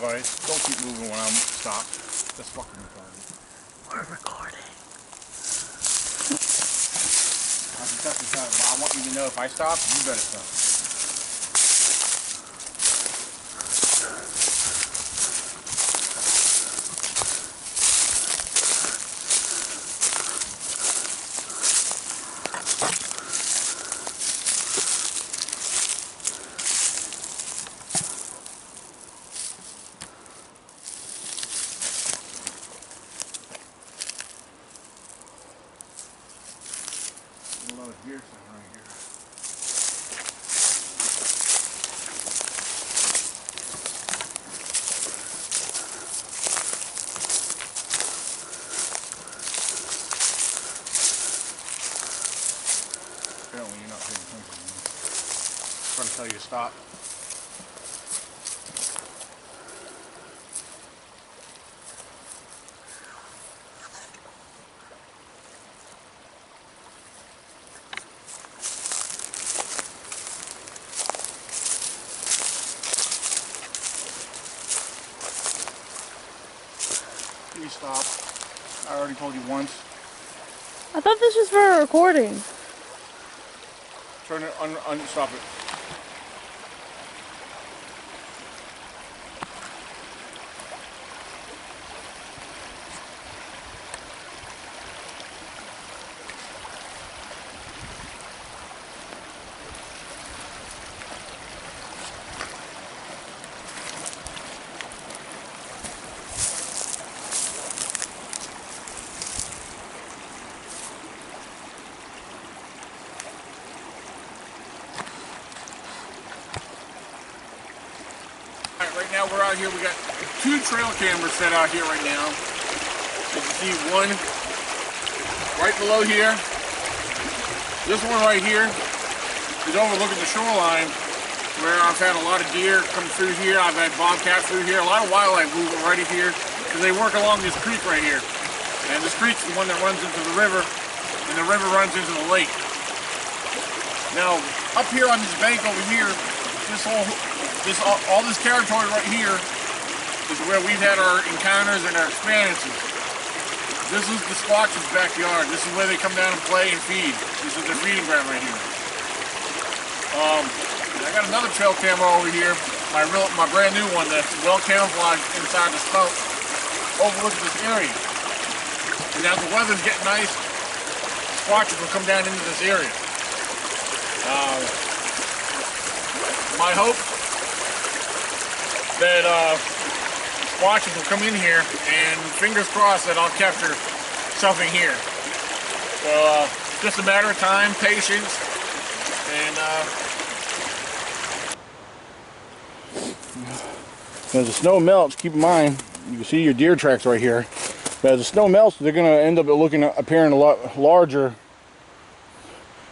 device. Don't keep moving when I'm stopped. That's fucking retarded. We're recording. I can test this out. I want you to know if I stop, you better stop. Here's some right here. Apparently you're not paying attention. I'm trying to tell you to stop. Please stop. I already told you once. I thought this was for a recording. Turn it, stop it. Right now we're out here, we got 2 trail cameras set out here right now. You can see one right below here. This one right here is overlooking the shoreline where I've had a lot of deer come through here. I've had bobcats through here, a lot of wildlife moving right here because they work along this creek right here. And this creek's the one that runs into the river and the river runs into the lake. Now up here on this bank over here, all this territory right here is where we've had our encounters and our experiences. This is the Squatch's backyard. This is where they come down and play and feed. This is their feeding ground right here. I got another trail camera over here, my brand new one that's well camouflaged inside the stump, overlooking this area. And as the weather's getting nice, Squatches will come down into this area. My hope that Squatches will come in here, and fingers crossed that I'll capture something here. So just a matter of time, patience, and as the snow melts, keep in mind, you can see your deer tracks right here. But as the snow melts, they're going to end up appearing a lot larger.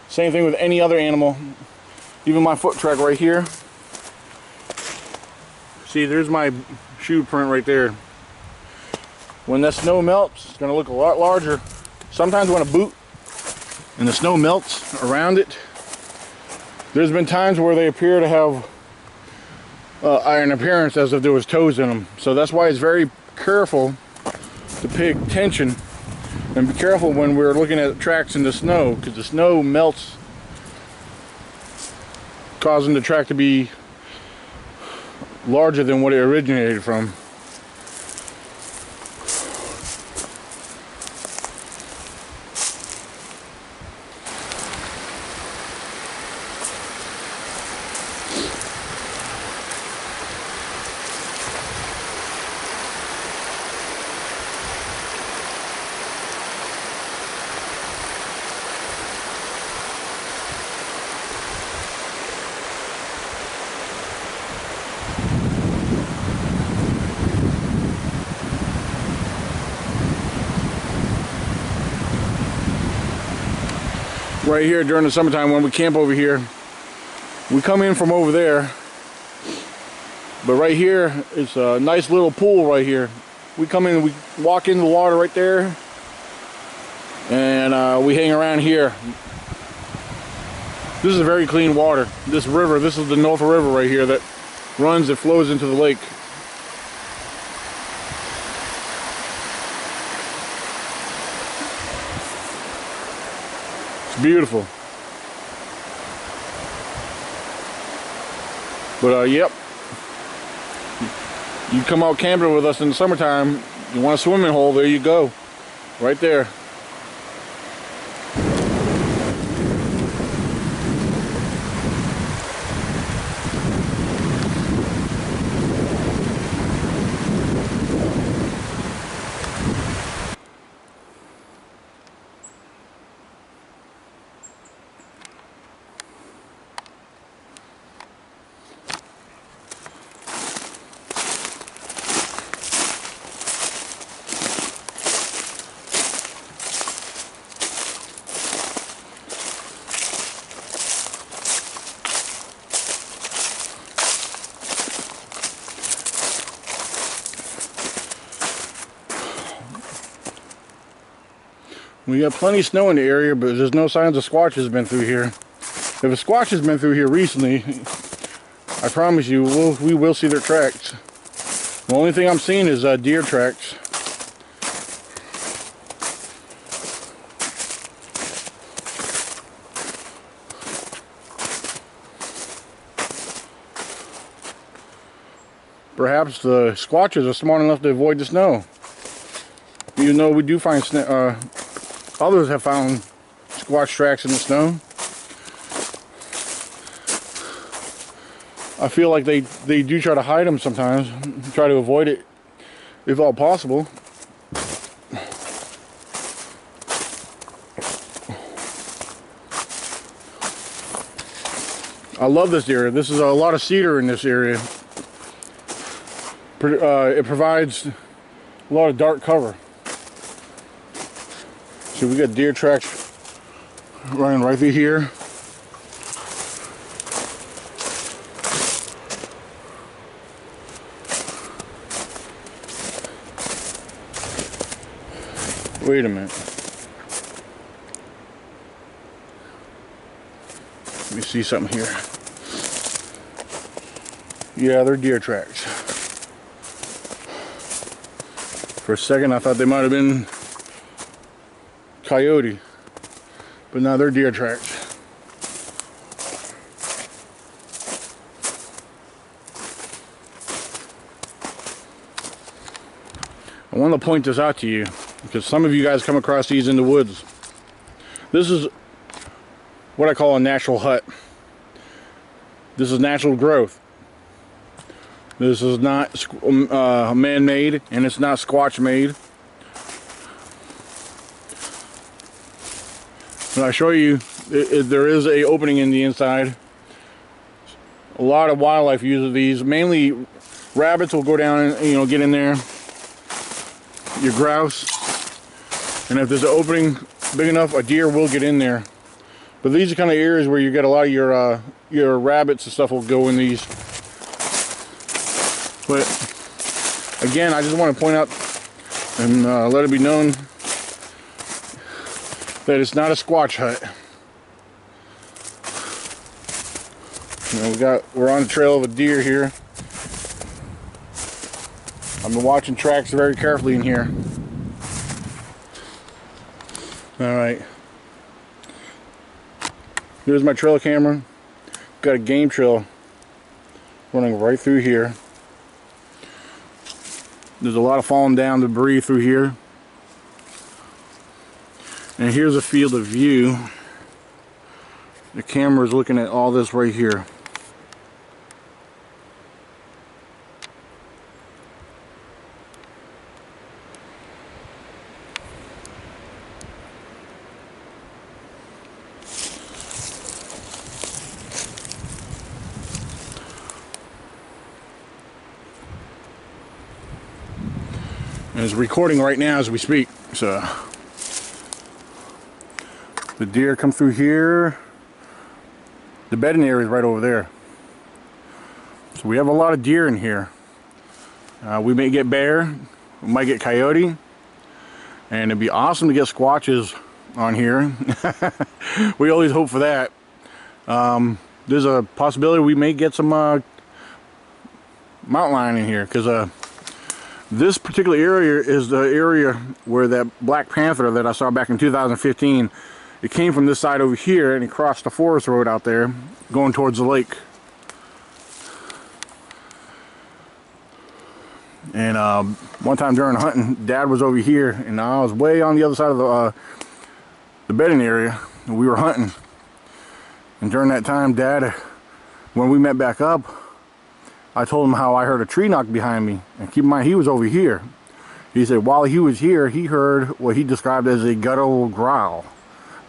Same thing with any other animal. Even my foot track right here. See, there's my shoe print right there. When that snow melts, it's going to look a lot larger. Sometimes when a boot and the snow melts around it, there's been times where they appear to have an appearance as if there was toes in them. So that's why it's very careful to pay attention and be careful when we're looking at tracks in the snow, because the snow melts, causing the track to be larger than what it originated from. Right here during the summertime when we camp over here, we come in from over there, but right here is a nice little pool right here. We come in, we walk in the water right there, and we hang around here. This is very clean water. This river, this is the North River right here that runs and flows into the lake. It's beautiful. But yep, you come out camping with us in the summertime, you want a swimming hole, there you go, right there. We got plenty of snow in the area, but there's no signs of Squatch has been through here. If a Squatch has been through here recently, I promise you, we will see their tracks. The only thing I'm seeing is deer tracks. Perhaps the Squatches are smart enough to avoid the snow. Even though we do find others have found Squatch tracks in the snow. I feel like they do try to hide them sometimes, try to avoid it if all possible. I love this area. This is a lot of cedar in this area. It provides a lot of dark cover. So we got deer tracks running right through here. Wait a minute. Let me see something here. Yeah, they're deer tracks. For a second I thought they might have been coyote, but now they're deer tracks. I want to point this out to you because some of you guys come across these in the woods. This is what I call a natural hut. This is natural growth. This is not man-made, and it's not Squatch made. When I show you, there is a opening in the inside. A lot of wildlife uses these. Mainly rabbits will go down and get in there. Your grouse, and if there's an opening big enough, a deer will get in there. But these are kind of areas where you get a lot of your rabbits and stuff will go in these. But again, I just want to point out and let it be known that it's not a Squatch hut. We're on the trail of a deer here. I've been watching tracks very carefully in here. Alright. Here's my trail camera. Got a game trail running right through here. There's a lot of falling down debris through here. And here's a field of view. The camera is looking at all this right here. And it's recording right now as we speak. So the deer come through here. The bedding area is right over there. So we have a lot of deer in here. We may get bear, we might get coyote, and it'd be awesome to get squatches on here. We always hope for that. There's a possibility we may get some mountain lion in here, because this particular area is the area where that black panther that I saw back in 2015 It came from this side over here and it crossed the forest road out there going towards the lake. And one time during hunting, Dad was over here and I was way on the other side of the bedding area, and we were hunting. And during that time, Dad, when we met back up, I told him how I heard a tree knock behind me. And keep in mind, he was over here. He said while he was here, he heard what he described as a guttural growl.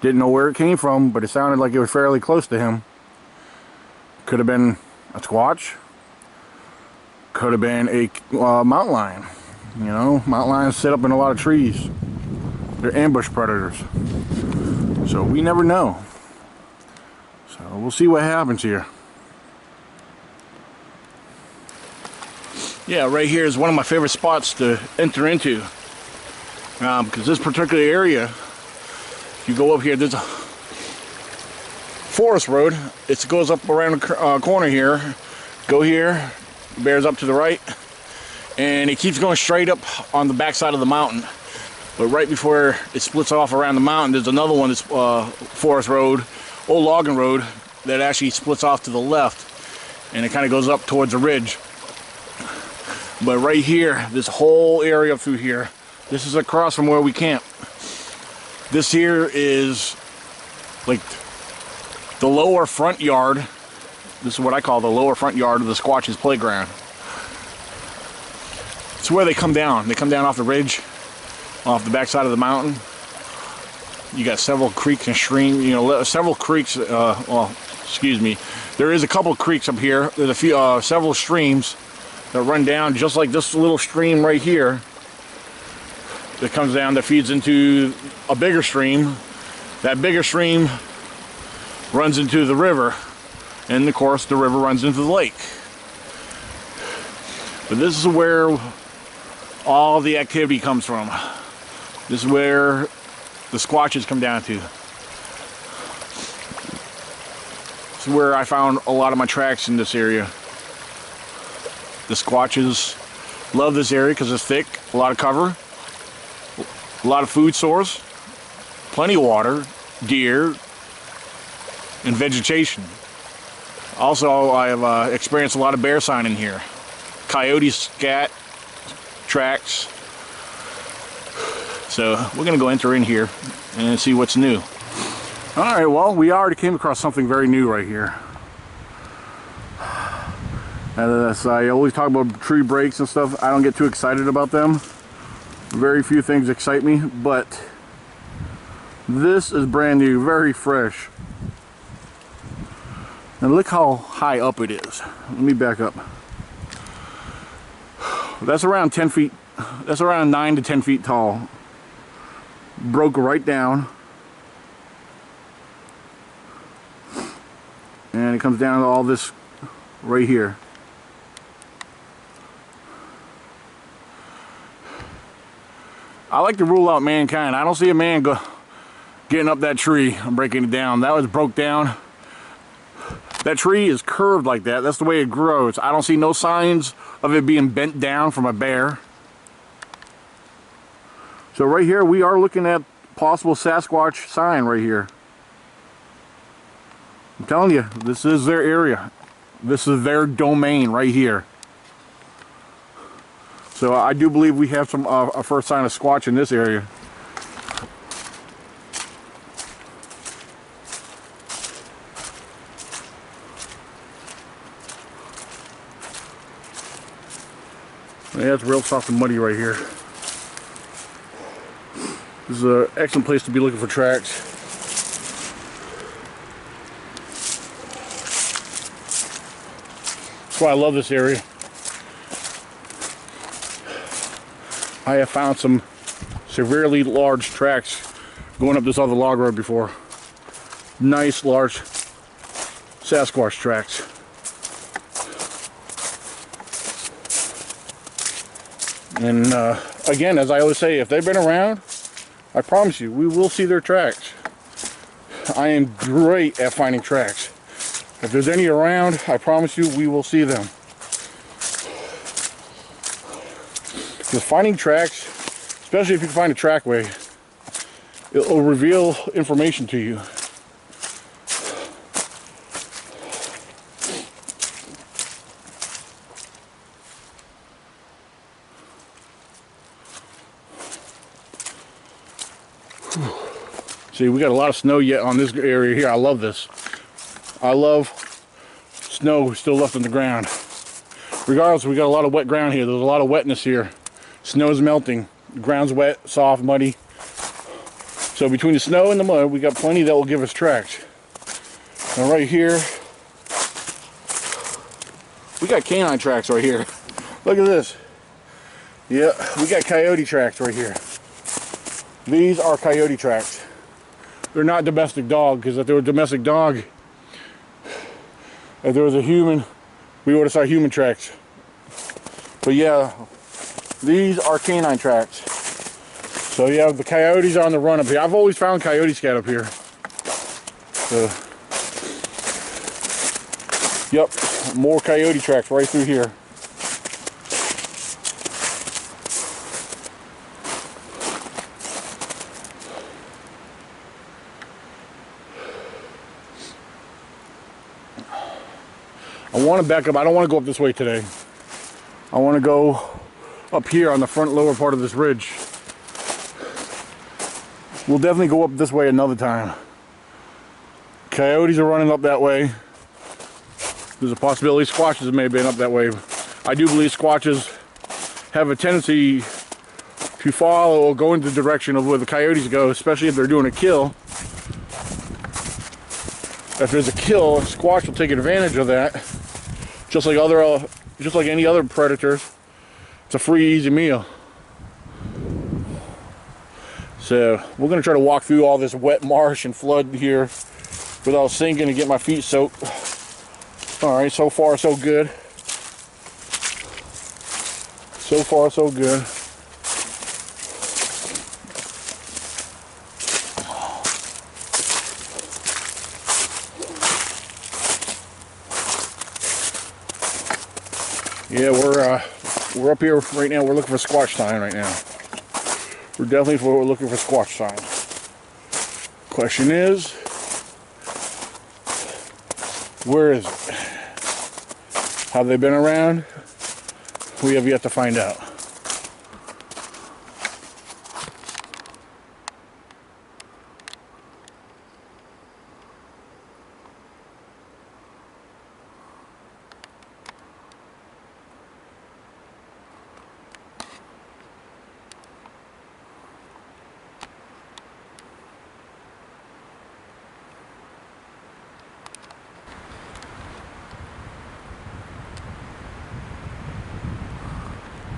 Didn't know where it came from, but it sounded like it was fairly close to him. Could have been a squatch. Could have been a mountain lion. You know, mountain lions sit up in a lot of trees. They're ambush predators. So we never know. So we'll see what happens here. Yeah, right here is one of my favorite spots to enter into. Because this particular area, if you go up here, there's a forest road. It goes up around the corner here. Go here, bears up to the right, and it keeps going straight up on the back side of the mountain. But right before it splits off around the mountain, there's another one that's forest road, old logging road, that actually splits off to the left, and it kind of goes up towards the ridge. But right here, this whole area up through here, this is across from where we camp. This here is like the lower front yard. This is what I call the lower front yard of the Squatch's playground. It's where they come down. They come down off the ridge, off the backside of the mountain. You got several creeks and streams, you know, several creeks, well, excuse me. There is a couple creeks up here. There's a few, several streams that run down just like this little stream right here that comes down, that feeds into a bigger stream. That bigger stream runs into the river, and of course the river runs into the lake. But this is where all the activity comes from. This is where the squatches come down to. This is where I found a lot of my tracks in this area. The squatches love this area because it's thick, a lot of cover, a lot of food source, plenty of water, deer, and vegetation. Also, I have experienced a lot of bear sign in here. Coyote scat tracks. So we're going to go enter in here and see what's new. Alright, well, we already came across something very new right here. As I always talk about tree breaks and stuff, I don't get too excited about them. Very few things excite me, but this is brand new, very fresh. And look how high up it is. Let me back up. That's around 10 feet, that's around 9 to 10 feet tall. Broke right down. And it comes down to all this right here. I like to rule out mankind. I don't see a man getting up that tree and breaking it down. That was broke down. That tree is curved like that. That's the way it grows. I don't see no signs of it being bent down from a bear. So right here we are looking at possible Sasquatch sign right here. I'm telling you, this is their area. This is their domain right here. So I do believe we have some a first sign of Squatch in this area. Yeah, it's real soft and muddy right here. This is an excellent place to be looking for tracks. That's why I love this area. I have found some severely large tracks going up this other log road before. Nice large Sasquatch tracks. And again, as I always say, if they've been around, I promise you, we will see their tracks. I am great at finding tracks. If there's any around, I promise you, we will see them. Because finding tracks, especially if you can find a trackway, It'll reveal information to you. See, we got a lot of snow yet on this area here. I love this. I love snow still left on the ground. Regardless, we got a lot of wet ground here. There's a lot of wetness here. Snow's melting. The ground's wet, soft, muddy. So between the snow and the mud, we got plenty that will give us tracks. Now right here, we got canine tracks right here. Look at this. Yeah, we got coyote tracks right here. These are coyote tracks. They're not domestic dog, because if they were domestic dog, if there was a human, we would have saw human tracks. But yeah, these are canine tracks. So yeah, the coyotes are on the run up here. I've always found coyote scat up here. So, yep, more coyote tracks right through here. I want to back up. I don't want to go up this way today. I want to go up here on the front lower part of this ridge. We'll definitely go up this way another time. Coyotes are running up that way. There's a possibility squatches may have been up that way. I do believe squatches have a tendency to follow or go in the direction of where the coyotes go, especially if they're doing a kill. If there's a kill, a squatch will take advantage of that. Just like any other predators, it's a free, easy meal. So we're gonna try to walk through all this wet marsh and flood here without sinking and get my feet soaked. All right, so far so good. So far so good. Yeah, we're up here right now. We're looking for squatch sign right now. We're definitely looking for squatch sign. Question is, where is it? Have they been around? We have yet to find out.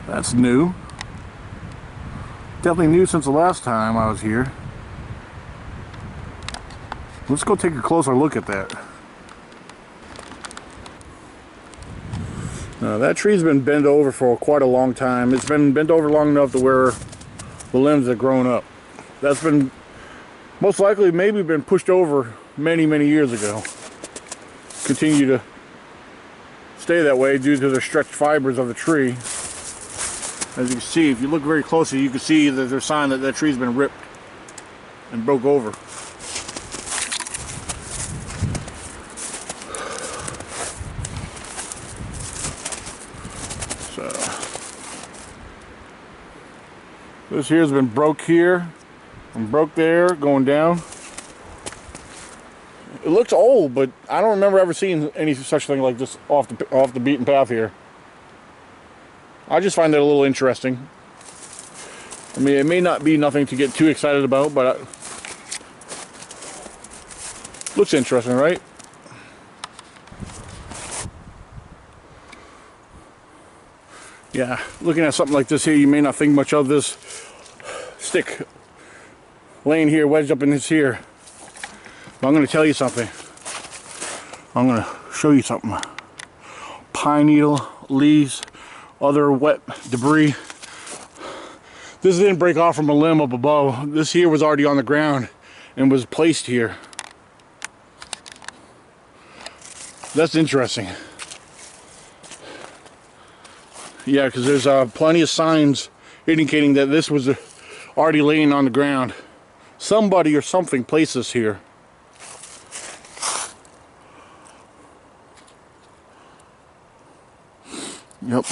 That's new. Definitely new since the last time I was here. Let's go take a closer look at that. That tree's been bent over for quite a long time. It's been bent over long enough to where the limbs have grown up. That's been most likely maybe been pushed over many years ago. Continue to stay that way due to the stretched fibers of the tree. As you can see, if you look very closely, you can see that there's a sign that that tree's been ripped and broke over. So this here's been broke here and broke there, going down. It looks old, but I don't remember ever seeing any such thing like this off the beaten path here. I just find that a little interesting. I mean, it may not be nothing to get too excited about, but looks interesting, right? Yeah, looking at something like this here, you may not think much of this stick laying here, wedged up in this here. But I'm going to tell you something. I'm going to show you something. Pine needle, leaves, other wet debris. This didn't break off from a limb up above. This here was already on the ground and was placed here. That's interesting. Yeah, because there's plenty of signs indicating that this was already laying on the ground somebody or something placed this here. Yep.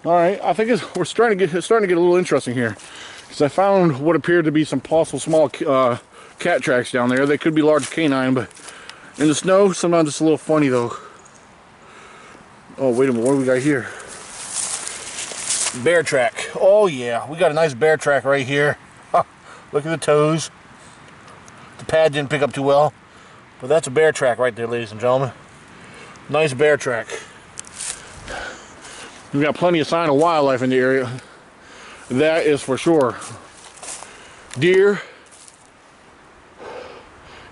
All right, I think we're starting to get a little interesting here, because I found what appeared to be some possible small cat tracks down there. They could be large canine, but in the snow, sometimes it's a little funny though. Oh, wait a minute, what do we got here? Bear track. Oh yeah, we got a nice bear track right here. Look at the toes. The pad didn't pick up too well, but that's a bear track right there, ladies and gentlemen. Nice bear track. We've got plenty of sign of wildlife in the area. That is for sure. Deer,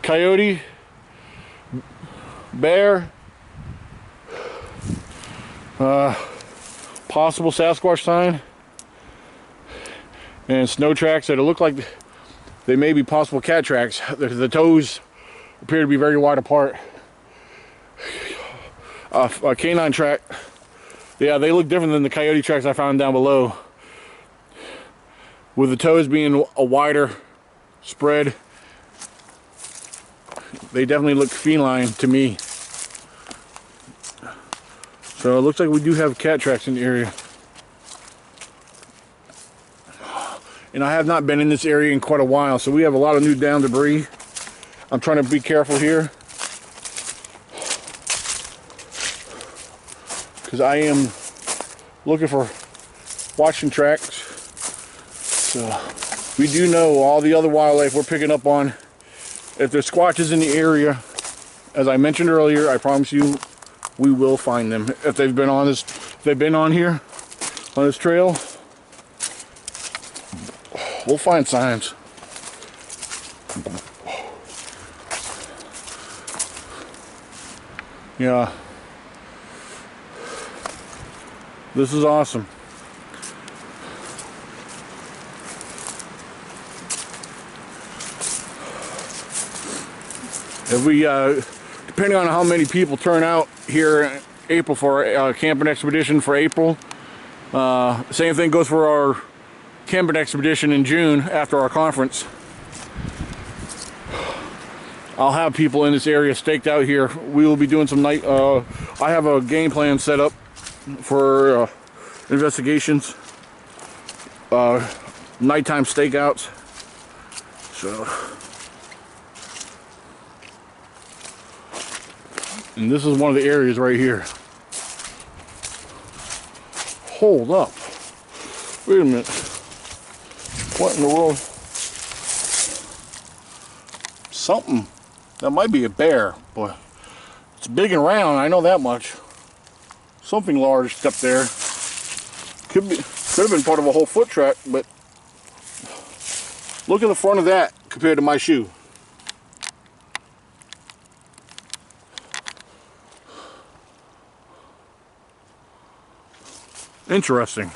coyote, bear, possible Sasquatch sign, and snow tracks that look like they may be possible cat tracks. The toes appear to be very wide apart. A canine track. Yeah, they look different than the coyote tracks I found down below, with the toes being a wider spread. They definitely look feline to me. So it looks like we do have cat tracks in the area. And I have not been in this area in quite a while, so we have a lot of new down debris. I'm trying to be careful here, because I am looking for watching tracks. So we do know all the other wildlife we're picking up on. If there's squatches in the area, as I mentioned earlier, I promise you we will find them. If they've been on this, if they've been on here, on this trail, we'll find signs. Yeah. This is awesome. If we, depending on how many people turn out here in April for a camping expedition for April, same thing goes for our camping expedition in June after our conference. I'll have people in this area staked out here. We will be doing some night, I have a game plan set up for investigations, nighttime stakeouts. So, and this is one of the areas right here. Hold up. Wait a minute. What in the world? Something. That might be a bear, but it's big and round, I know that much. Something large up there. Could have been part of a whole foot track, but look at the front of that compared to my shoe. Interesting.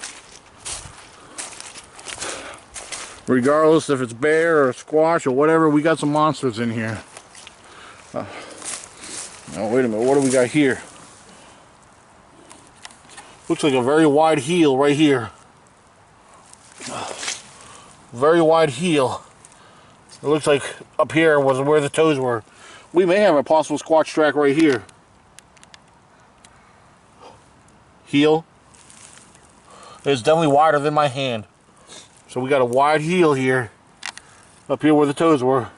Regardless if it's bear or squatch or whatever, we got some monsters in here. Now wait a minute, what do we got here? Looks like a very wide heel right here. Very wide heel. It looks like up here was where the toes were. We may have a possible squatch track right here. Heel. It's definitely wider than my hand. So we got a wide heel here. Up here where the toes were.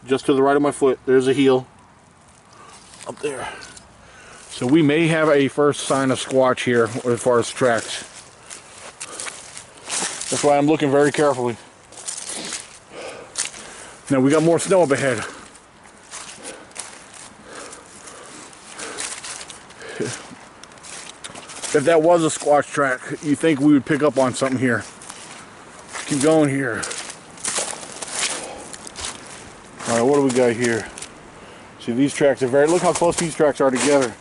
Just to the right of my foot, there's a heel. Up there. So we may have a first sign of squatch here as far as tracks. That's why I'm looking very carefully. Now we got more snow up ahead. If that was a squatch track, you think we would pick up on something here. Keep going here. Alright, what do we got here? See, these tracks are very, look how close these tracks are together.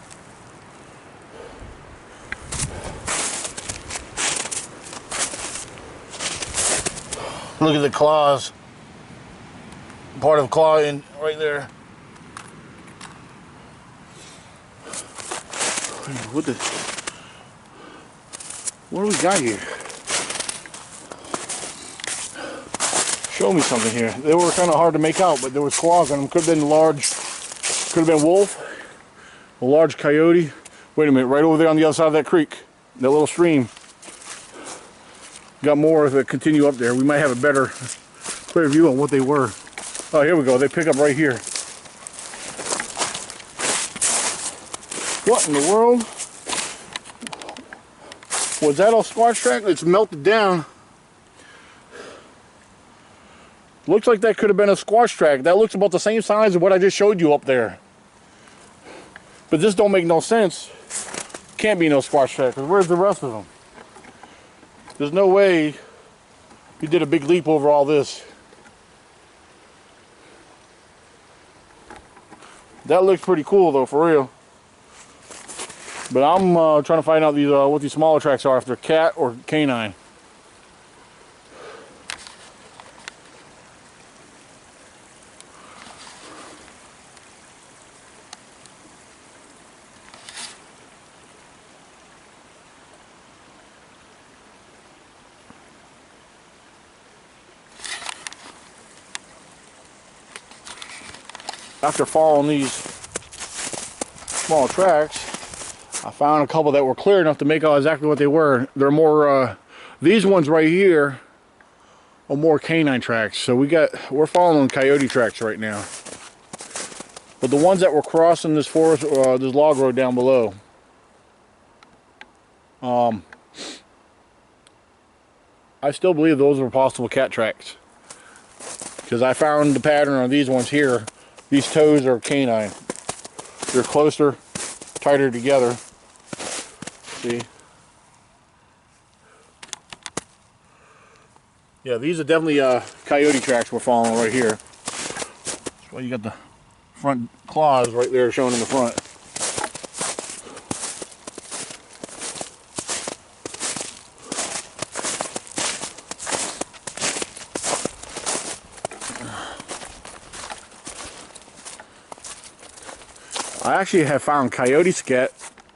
Look at the claws. Part of the claw in right there. What do we got here? Show me something here. They were kind of hard to make out, but there was claws on them. Could have been large, could have been wolf, a large coyote. Wait a minute, right over there on the other side of that creek, that little stream. Got more that continue up there. We might have a better, clear view on what they were. Oh, here we go. They pick up right here. What in the world? Was that all squatch track? It's melted down. Looks like that could have been a squatch track. That looks about the same size as what I just showed you up there. But this don't make no sense. Can't be no squatch track, because where's the rest of them? There's no way he did a big leap over all this. That looks pretty cool though, for real. But I'm trying to find out these what these smaller tracks are, if they're cat or canine. After following these small tracks, I found a couple that were clear enough to make out exactly what they were. They're more, these ones right here are more canine tracks. So we're following coyote tracks right now. But the ones that were crossing this forest, this log road down below, I still believe those were possible cat tracks. Because I found the pattern on these ones here. These toes are canine. They're closer, tighter together. See? Yeah, these are definitely coyote tracks we're following right here. That's why you got the front claws right there showing in the front. I actually have found coyote scat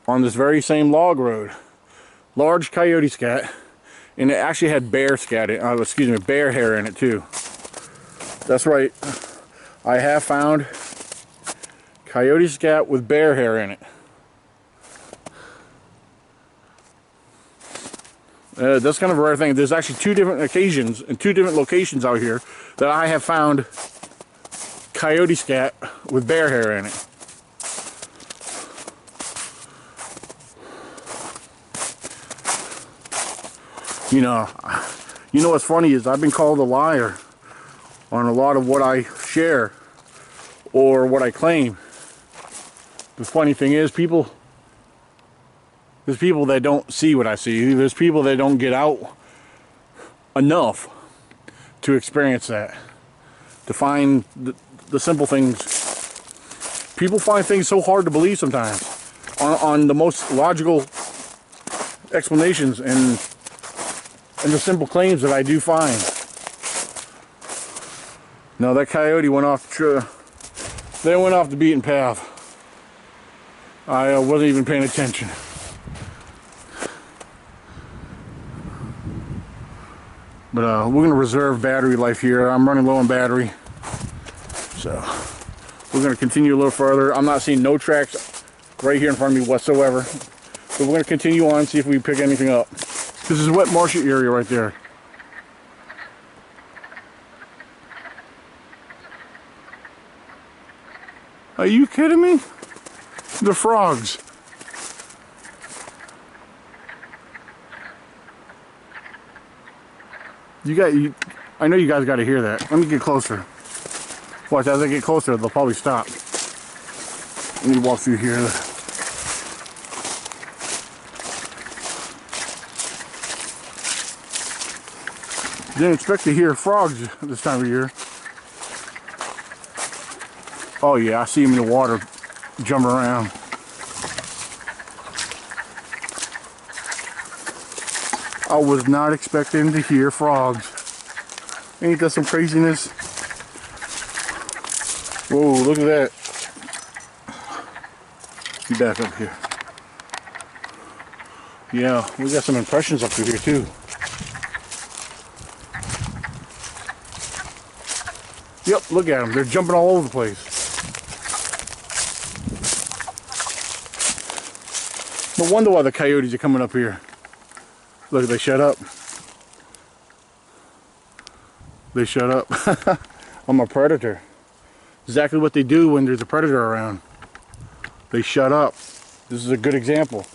on this very same log road. Large coyote scat, and it actually had bear scat in, bear hair in it too. That's right. I have found coyote scat with bear hair in it. That's kind of a rare thing. There's actually two different occasions and two different locations out here that I have found coyote scat with bear hair in it. You know what's funny is I've been called a liar on a lot of what I share or what I claim. The funny thing is, there's people that don't see what I see. There's people that don't get out enough to experience that, to find the simple things. People find things so hard to believe sometimes on the most logical explanations and the simple claims that I do find. No, that coyote went off they went off the beaten path. I wasn't even paying attention. But we're going to reserve battery life here. I'm running low on battery. So we're going to continue a little further. I'm not seeing no tracks right here in front of me whatsoever. But we're going to continue on, see if we pick anything up. This is a wet marshy area right there. Are you kidding me? The frogs. I know you guys got to hear that. Let me get closer. Watch, as I get closer, they'll probably stop. Let me walk through here. Didn't expect to hear frogs this time of year. Oh yeah, I see them in the water jumping around. I was not expecting to hear frogs. Ain't that some craziness? Whoa, look at that. Get back up here. Yeah, we got some impressions up through here too. Yep, look at them. They're jumping all over the place. No wonder why the coyotes are coming up here. Look, they shut up. They shut up. I'm a predator. Exactly what they do when there's a predator around. They shut up. This is a good example.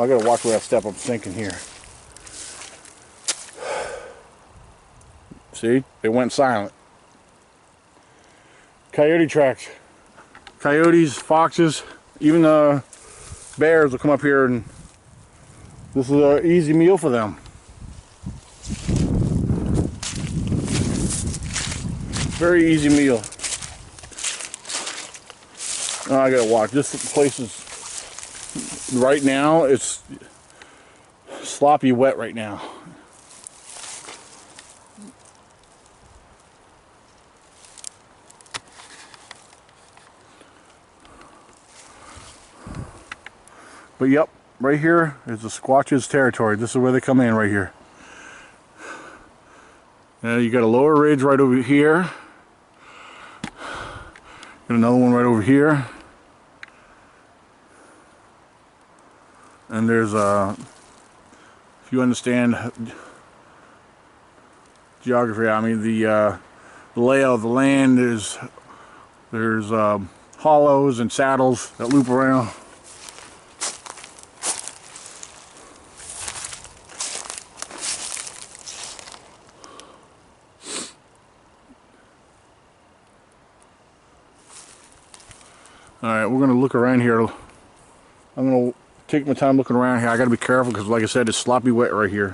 I gotta watch where I step. I'm sinking here. See? They went silent. Coyote tracks. Coyotes, foxes, even bears will come up here, and this is an easy meal for them. Very easy meal. Oh, I gotta watch. This place is, right now, it's sloppy wet right now. But yep, right here is the Squatch's territory. This is where they come in right here. Now you got a lower ridge right over here. Got another one right over here. And there's if you understand geography, I mean the layout of the land, there's hollows and saddles that loop around. Alright, we're going to look around here. I'm going to take my time looking around here. I got to be careful because, like I said, it's sloppy wet right here.